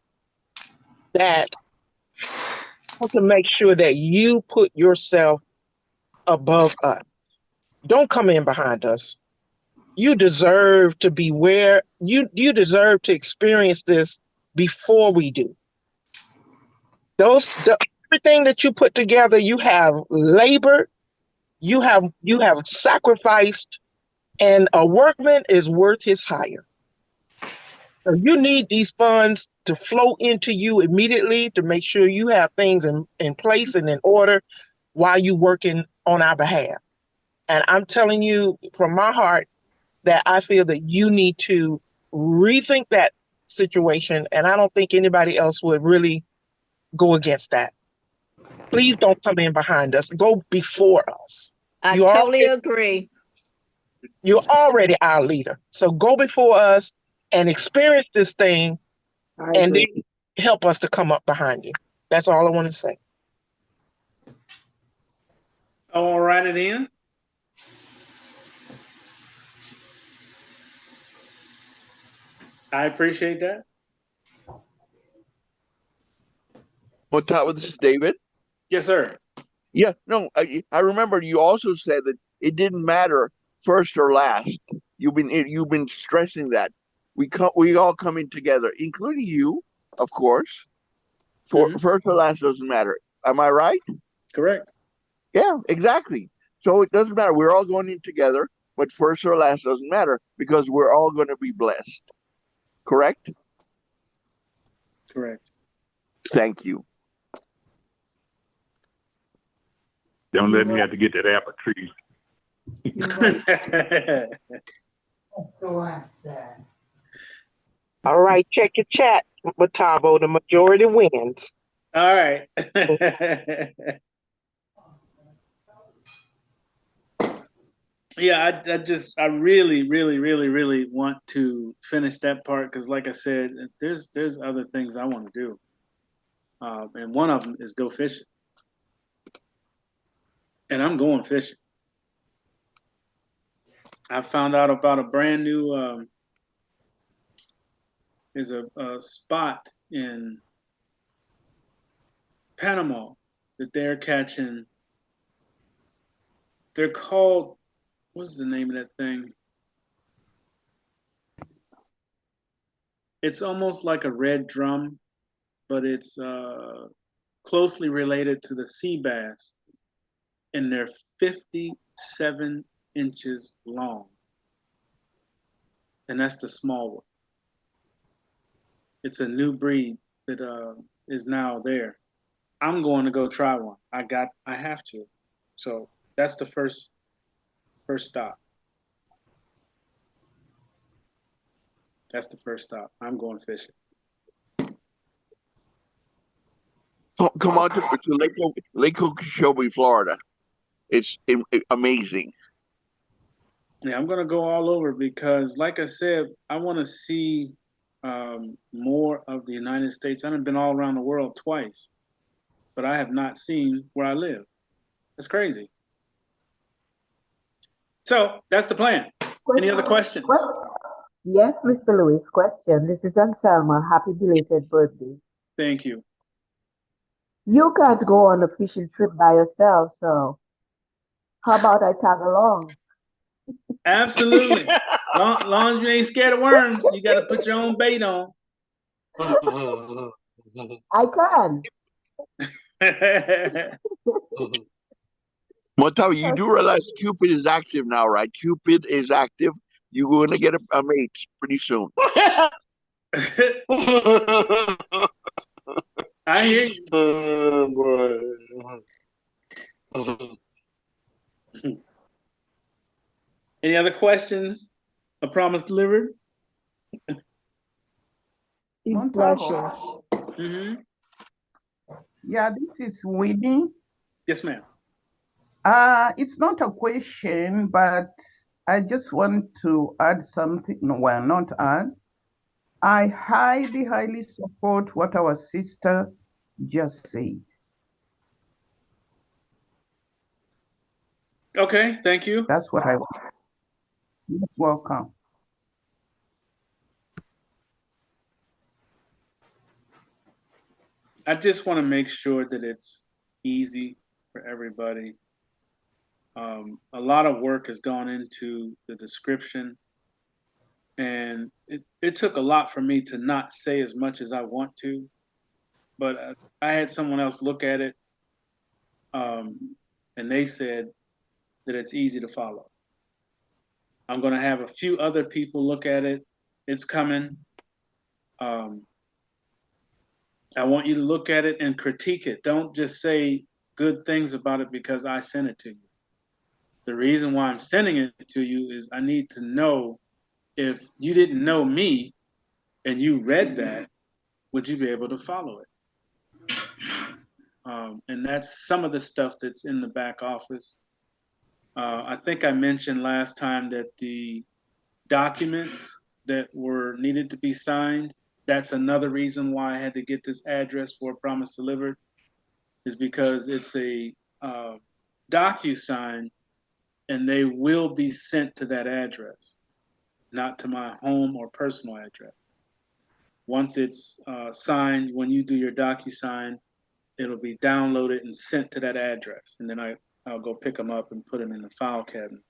That I want to make sure that you put yourself above us. Don't come in behind us. You deserve to be where you deserve to experience this before we do. Everything that you put together, you have labored, you have sacrificed, and a workman is worth his hire. So you need these funds to flow into you immediately to make sure you have things in place and in order while you're working on our behalf. And I'm telling you from my heart that I feel that you need to rethink that situation. And I don't think anybody else would really go against that. Please don't come in behind us. Go before us. I totally agree. You're already our leader. So go before us and experience this thing and then help us to come up behind you. That's all I want to say. I will write it in. I appreciate that. On top of this is David. Yes, sir. Yeah, no, I remember you also said that it didn't matter first or last. You've been stressing that we all come in together, including you, of course. For first or last doesn't matter. Am I right? Correct. Yeah, exactly. So it doesn't matter. We're all going in together, but first or last doesn't matter because we're all going to be blessed. Correct? Correct. Thank you. Don't let me have to get that apple tree. All right, check your chat, Matavo. The majority wins. All right. Yeah, I really, really, really, really want to finish that part because, like I said, there's other things I want to do, and one of them is go fishing, and I'm going fishing. I found out about a brand new. There's a spot in Panama that they're catching. They're called. What's the name of that thing? It's almost like a red drum, but it's closely related to the sea bass, and they're 57 inches long, and that's the small one. It's a new breed that is now there. I'm going to go try one. I have to. So that's the first stop. That's the first stop. I'm going fishing. Come on to Lake Okeechobee, Florida. It's amazing. Yeah, I'm gonna go all over because, like I said, I want to see more of the United States. I've been all around the world twice, but I have not seen where I live. That's crazy. So that's the plan. Any other questions? Yes, Mr. Lewis, question. This is Anselma. Happy belated birthday. Thank you. You can't go on a fishing trip by yourself, so how about I tag along? Absolutely. Long as you ain't scared of worms, you got to put your own bait on. I can. Montavi, you do realize Cupid is active now, right? Cupid is active. You're going to get a mate pretty soon. I hear you. Any other questions? A promise delivered? Montago. Mm-hmm. Yeah, this is Winnie. Yes, ma'am. It's not a question, but I just want to add something. No, well, not add. I highly, highly support what our sister just said. Okay, thank you. That's what I want. You're welcome. I just want to make sure that it's easy for everybody. A lot of work has gone into the description, and it took a lot for me to not say as much as I want to, but I had someone else look at it, and they said that it's easy to follow. I'm going to have a few other people look at it. It's coming. I want you to look at it and critique it. Don't just say good things about it because I sent it to you. The reason why I'm sending it to you is I need to know if you didn't know me and you read that, would you be able to follow it? And that's some of the stuff that's in the back office. I think I mentioned last time that the documents that were needed to be signed, that's another reason why I had to get this address for a promise delivered, is because it's a DocuSign and they will be sent to that address, not to my home or personal address. Once it's signed, when you do your DocuSign, it'll be downloaded and sent to that address. And then I'll go pick them up and put them in the file cabinet.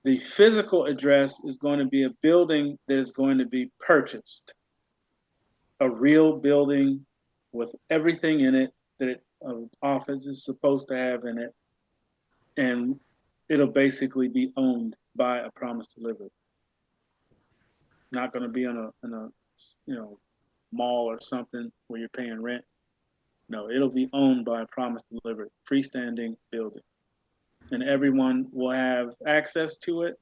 The physical address is going to be a building that is going to be purchased. A real building with everything in it that an office is supposed to have in it. And it'll basically be owned by a promise delivered. Not going to be in a mall or something where you're paying rent. No, it'll be owned by a promise delivered, freestanding building. And everyone will have access to it.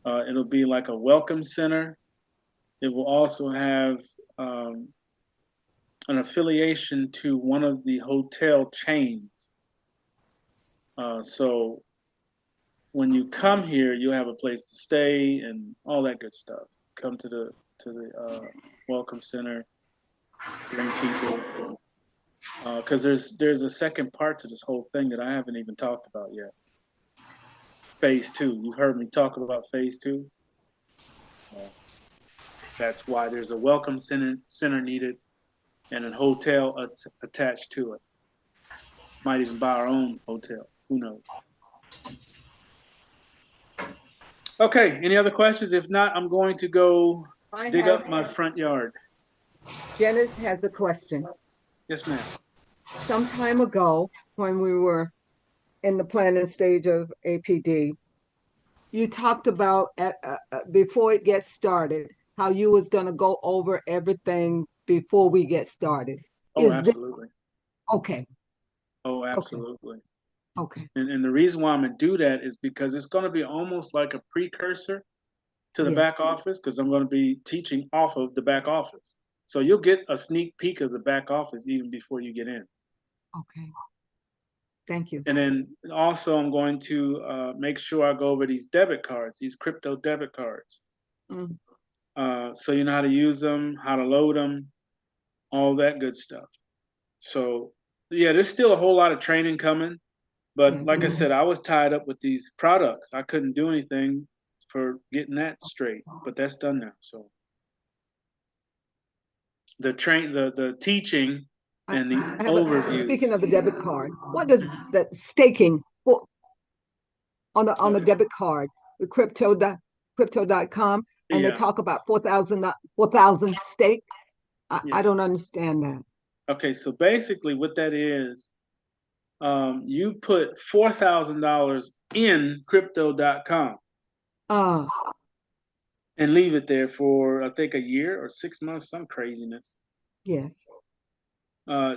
It'll be like a welcome center. It will also have an affiliation to one of the hotel chains. So when you come here, you have a place to stay and all that good stuff. Come to the welcome center, bring people. Because there's a second part to this whole thing that I haven't even talked about yet. Phase 2. You've heard me talk about phase 2. That's why there's a welcome center needed and a hotel attached to it. Might even buy our own hotel. Who knows? Okay, any other questions? If not, I'm going to go dig up my front yard. Janice has a question. Yes, ma'am. Some time ago, when we were in the planning stage of APD, you talked about before it gets started, how you was going to go over everything before we get started. Oh, absolutely. Okay, Oh, absolutely. okay. And the reason why I'm gonna do that is because it's gonna be almost like a precursor to the Yeah. back office, because I'm gonna be teaching off of the back office. So you'll get a sneak peek of the back office even before you get in. Okay. Thank you. And then also I'm going to make sure I go over these debit cards, these crypto debit cards. Mm. So you know how to use them, how to load them, all that good stuff. So yeah, there's still a whole lot of training coming. But like I said, I was tied up with these products. I couldn't do anything for getting that straight, but that's done now. So the teaching and the I have overview. speaking of the debit card, what does that staking on the debit card, the crypto.com, and they Yeah. talk about 4,000 stake? I don't understand that. Okay, so basically what that is, you put $4,000 in crypto.com and leave it there for, I think, a year or 6 months, some craziness. Yes.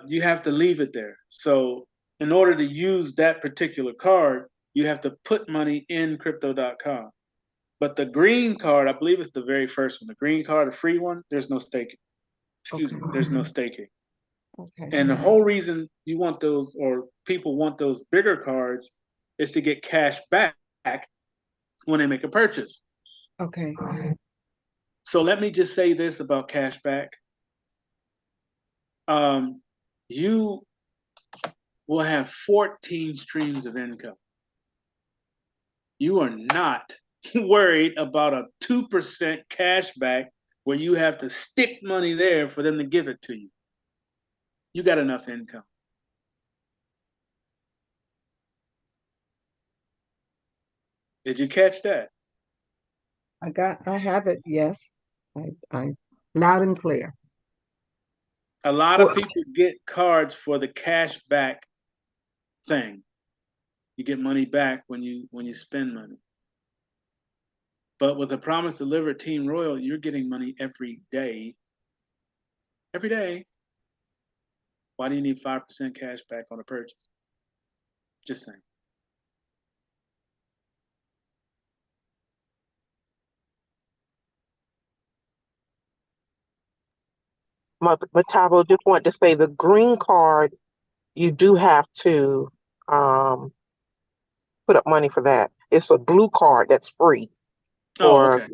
You have to leave it there. So in order to use that particular card, you have to put money in crypto.com. But the green card, I believe it's the very first one, the green card, the free one, there's no staking. Excuse me, there's no staking. Okay. And the whole reason you want those, or people want those bigger cards, is to get cash back when they make a purchase. Okay. So let me just say this about cash back. You will have 14 streams of income. You are not worried about a 2% cash back where you have to stick money there for them to give it to you. You got enough income. Did you catch that? I have it. Yes. I loud and clear. A lot of people get cards for the cash back thing. You get money back when you spend money. But with the Promise Delivered Team Royal, you're getting money every day. Every day. Why do you need 5% cash back on a purchase? Just saying. Matavo, just wanted to say the green card, you do have to put up money for that. It's a blue card that's free. Oh, okay.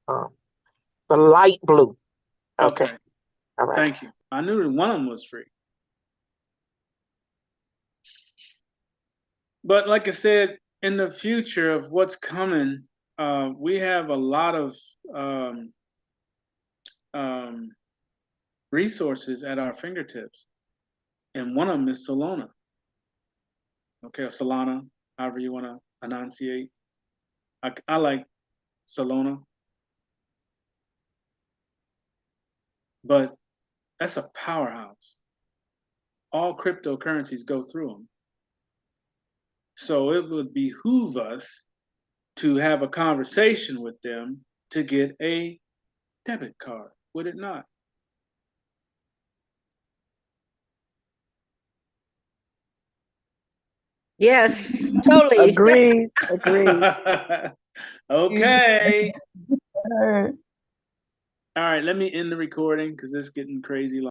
The light blue. Okay. All right. Thank you. I knew that one of them was free. But like I said, in the future of what's coming, we have a lot of resources at our fingertips. And one of them is Solana. Okay, or Solana, however you want to enunciate. I like Solana. But that's a powerhouse. All cryptocurrencies go through them. So it would behoove us to have a conversation with them to get a debit card, would it not? Yes, totally. Agreed. Okay. All right, let me end the recording because it's getting crazy.